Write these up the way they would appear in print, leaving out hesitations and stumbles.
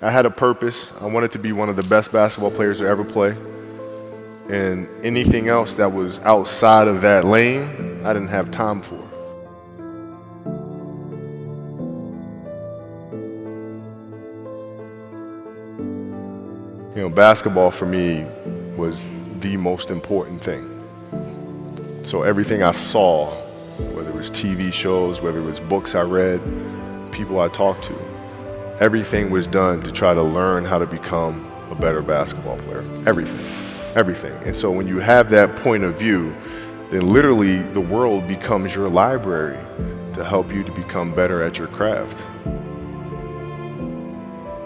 I had a purpose. I wanted to be one of the best basketball players to ever play. And anything else that was outside of that lane, I didn't have time for. You know, basketball for me was the most important thing. So everything I saw, whether it was TV shows, whether it was books I read, people I talked to, everything was done to try to learn how to become a better basketball player. Everything. And so when you have that point of view, then literally the world becomes your library to help you to become better at your craft.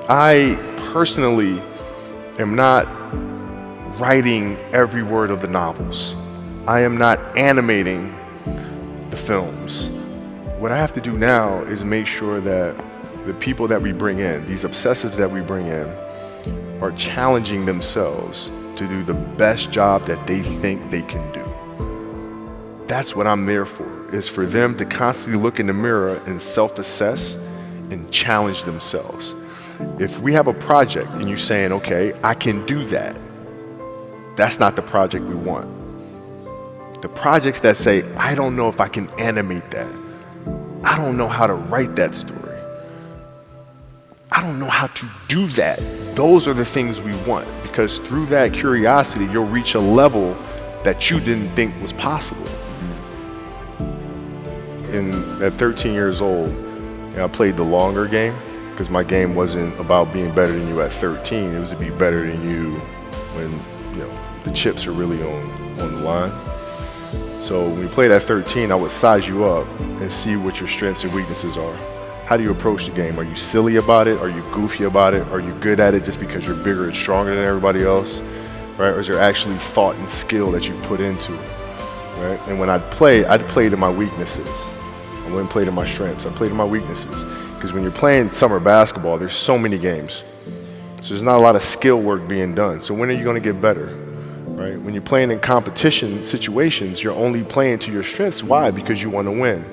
I personally am not writing every word of the novels. I am not animating the films. What I have to do now is make sure that the people that we bring in, these obsessives that we bring in, are challenging themselves to do the best job that they think they can do. That's what I'm there for, is for them to constantly look in the mirror and self-assess and challenge themselves. If we have a project and you're saying, okay, I can do that, that's not the project we want. The projects that say, I don't know if I can animate that. I don't know how to write that story. I don't know how to do that. Those are the things we want, because through that curiosity, you'll reach a level that you didn't think was possible. At 13 years old, I played the longer game, because my game wasn't about being better than you at 13. It was to be better than you when the chips are really on the line. So when we played at 13, I would size you up and see what your strengths and weaknesses are. How do you approach the game? Are you silly about it? Are you goofy about it? Are you good at it just because you're bigger and stronger than everybody else? Right? Or is there actually thought and skill that you put into it? Right? And when I'd play to my weaknesses. I wouldn't play to my strengths. I played to my weaknesses. Because when you're playing summer basketball, there's so many games. So there's not a lot of skill work being done. So when are you going to get better? Right? When you're playing in competition situations, you're only playing to your strengths. Why? Because you want to win.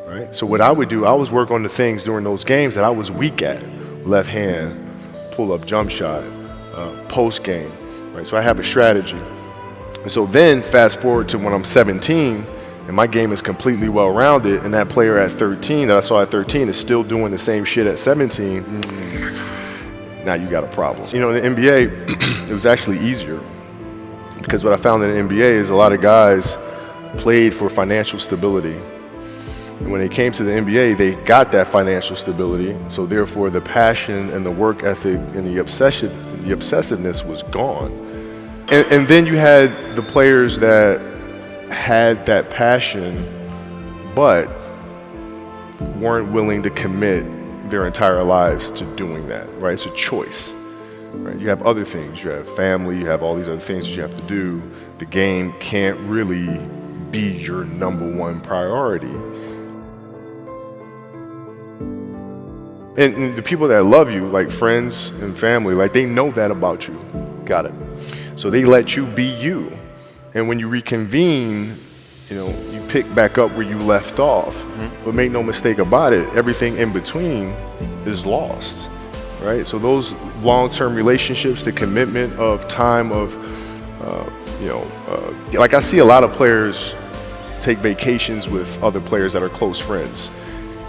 Right? So what I would do, I was work on the things during those games that I was weak at. Left hand, pull-up jump shot, post game. Right? So I have a strategy. And so then fast forward to when I'm 17 and my game is completely well-rounded, and that player at 13 that I saw at 13 is still doing the same shit at 17, now you got a problem. You know, in the NBA, it was actually easier, because what I found in the NBA is a lot of guys played for financial stability. And when they came to the NBA, they got that financial stability, so therefore the passion and the work ethic and the obsessiveness was gone. And then you had the players that had that passion but weren't willing to commit their entire lives to doing that, right? It's a choice, right? You have other things, you have family, you have all these other things that you have to do. The game can't really be your number one priority. And the people that love you, like friends and family, like they know that about you. Got it. So they let you be you. And when you reconvene, you pick back up where you left off. Mm-hmm. But make no mistake about it, everything in between is lost, right? So those long-term relationships, the commitment of time of, like I see a lot of players take vacations with other players that are close friends.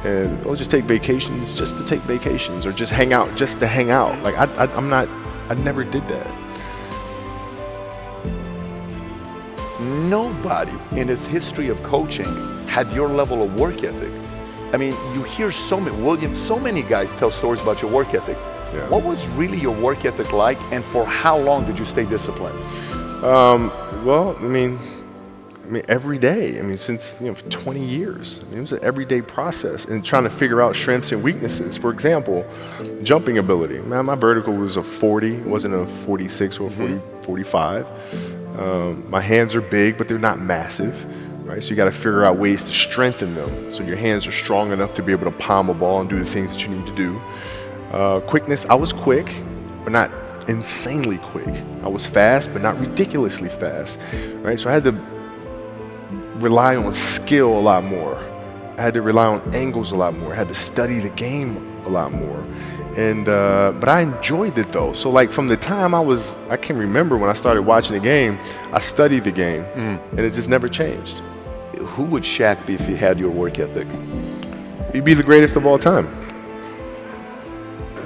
And they'll just take vacations just to take vacations, or just hang out just to hang out. Like I never did that. Nobody in its history of coaching had your level of work ethic. I mean, you hear so many guys tell stories about your work ethic. Yeah. What was really your work ethic like, and for how long did you stay disciplined? Well, I mean, every day. Since 20 years. It was an everyday process, and trying to figure out strengths and weaknesses. For example, jumping ability. Man, my vertical was a 40, it wasn't a 46 or 45. My hands are big, but they're not massive, right? So you got to figure out ways to strengthen them, so your hands are strong enough to be able to palm a ball and do the things that you need to do. Quickness, I was quick, but not insanely quick. I was fast, but not ridiculously fast, right? So I had to rely on skill a lot more. I had to rely on angles a lot more. I had to study the game a lot more. And but I enjoyed it though. So like from the time I can remember when I started watching the game, I studied the game, and it just never changed. Who would Shaq be if he had your work ethic? He'd be the greatest of all time.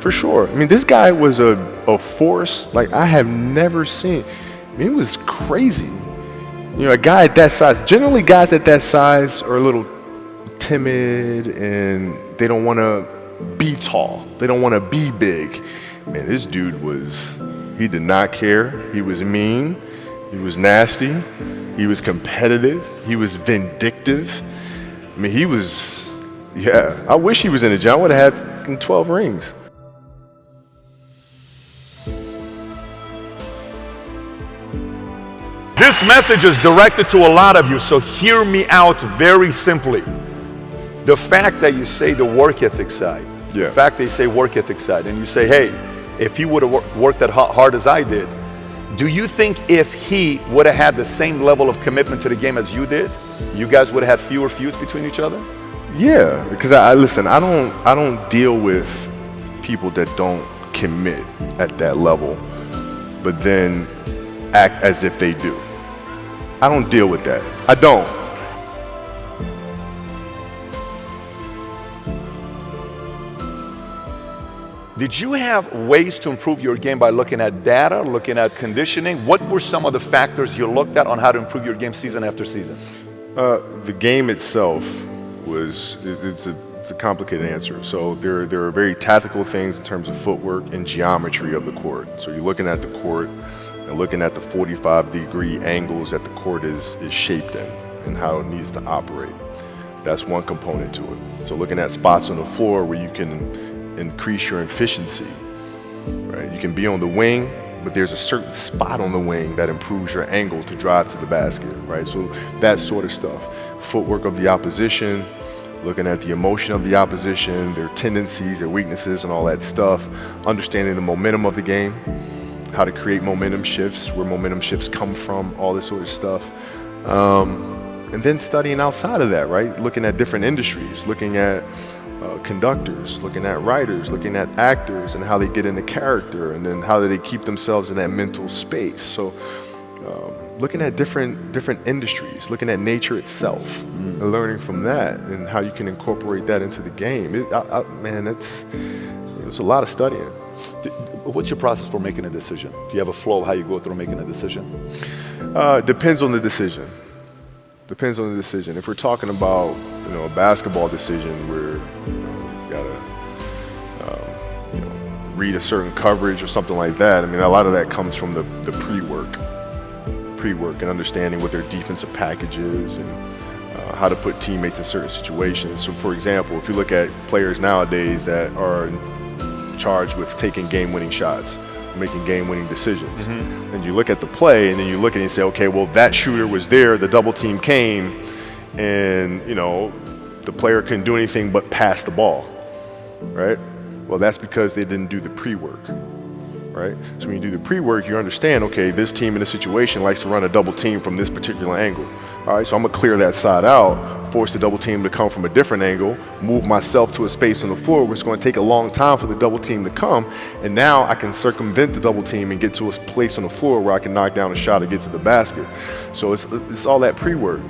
For sure. I mean, this guy was a force like I have never seen. I mean, it was crazy. You know, a guy at that size, generally guys at that size are a little timid and they don't want to be tall. They don't want to be big. Man, this dude he did not care. He was mean. He was nasty. He was competitive. He was vindictive. I mean, I wish he was in the gym. I would have had 12 rings. This message is directed to a lot of you, so hear me out very simply. The fact that you say the work ethic side, the fact that you say work ethic side, and you say, hey, if he would have worked that hard as I did, do you think if he would have had the same level of commitment to the game as you did, you guys would have had fewer feuds between each other? Yeah, because I don't deal with people that don't commit at that level, but then act as if they do. I don't deal with that. I don't. Did you have ways to improve your game by looking at data, looking at conditioning? What were some of the factors you looked at on how to improve your game season after season? The game itself it's a complicated answer. So there are very tactical things in terms of footwork and geometry of the court. So you're looking at the court and looking at the 45-degree angles that the court is shaped in and how it needs to operate. That's one component to it. So looking at spots on the floor where you can increase your efficiency, right? You can be on the wing, but there's a certain spot on the wing that improves your angle to drive to the basket, right? So that sort of stuff. Footwork of the opposition, looking at the emotion of the opposition, their tendencies, their weaknesses, and all that stuff. Understanding the momentum of the game, how to create momentum shifts, where momentum shifts come from, all this sort of stuff. And then studying outside of that, right? Looking at different industries, looking at conductors, looking at writers, looking at actors and how they get into character, and then how do they keep themselves in that mental space. So looking at different industries, looking at nature itself, and learning from that and how you can incorporate that into the game. It's a lot of studying. What's your process for making a decision? Do you have a flow of how you go through making a decision? Depends on the decision. Depends on the decision. If we're talking about a basketball decision where you gotta read a certain coverage or something like that, I mean, a lot of that comes from the pre-work and understanding what their defensive package is and how to put teammates in certain situations. So, for example, if you look at players nowadays that are charged with taking game-winning shots, making game-winning decisions, and you look at the play and then you look at it and say, okay, well, that shooter was there, the double team came, and the player couldn't do anything but pass the ball, right? Well, that's because they didn't do the pre-work, right? So when you do the pre-work, you understand, okay, this team in this situation likes to run a double team from this particular angle. All right, so I'm gonna clear that side out, force the double team to come from a different angle, move myself to a space on the floor where it's gonna take a long time for the double team to come, and now I can circumvent the double team and get to a place on the floor where I can knock down a shot or get to the basket. So it's all that pre-work.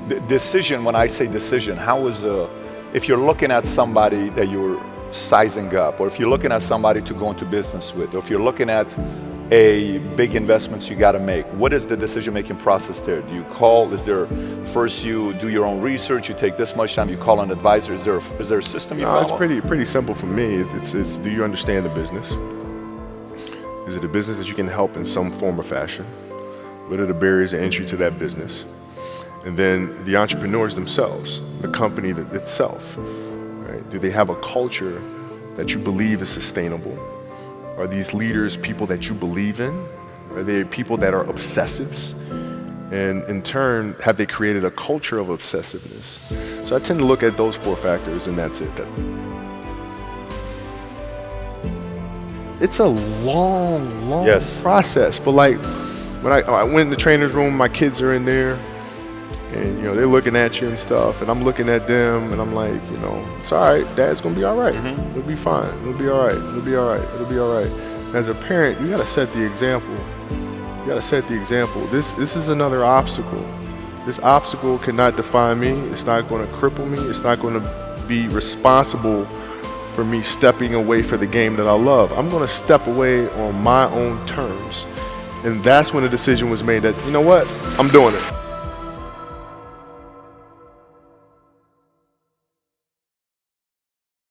The decision, when I say decision, if you're looking at somebody that you're sizing up, or if you're looking at somebody to go into business with, or if you're looking at a big investments you got to make, what is the decision-making process there? Do you call? Is there first you do your own research? You take this much time. You call an advisor. Is there a system you follow? It's pretty simple for me. It's do you understand the business? Is it a business that you can help in some form or fashion? What are the barriers of entry to that business? And then the entrepreneurs themselves, the company itself, right? Do they have a culture that you believe is sustainable? Are these leaders people that you believe in? Are they people that are obsessives? And in turn, have they created a culture of obsessiveness? So I tend to look at those 4 factors, and that's it. It's a long process. But like when I went in the trainer's room, my kids are in there, And they're looking at you and stuff, and I'm looking at them, and I'm like, it's all right. Dad's gonna be all right. It'll be fine. It'll be all right. It'll be all right. It'll be all right. And as a parent, you gotta set the example. You gotta set the example. This is another obstacle. This obstacle cannot define me. It's not gonna cripple me. It's not gonna be responsible for me stepping away for the game that I love. I'm gonna step away on my own terms. And that's when the decision was made that, you know what, I'm doing it.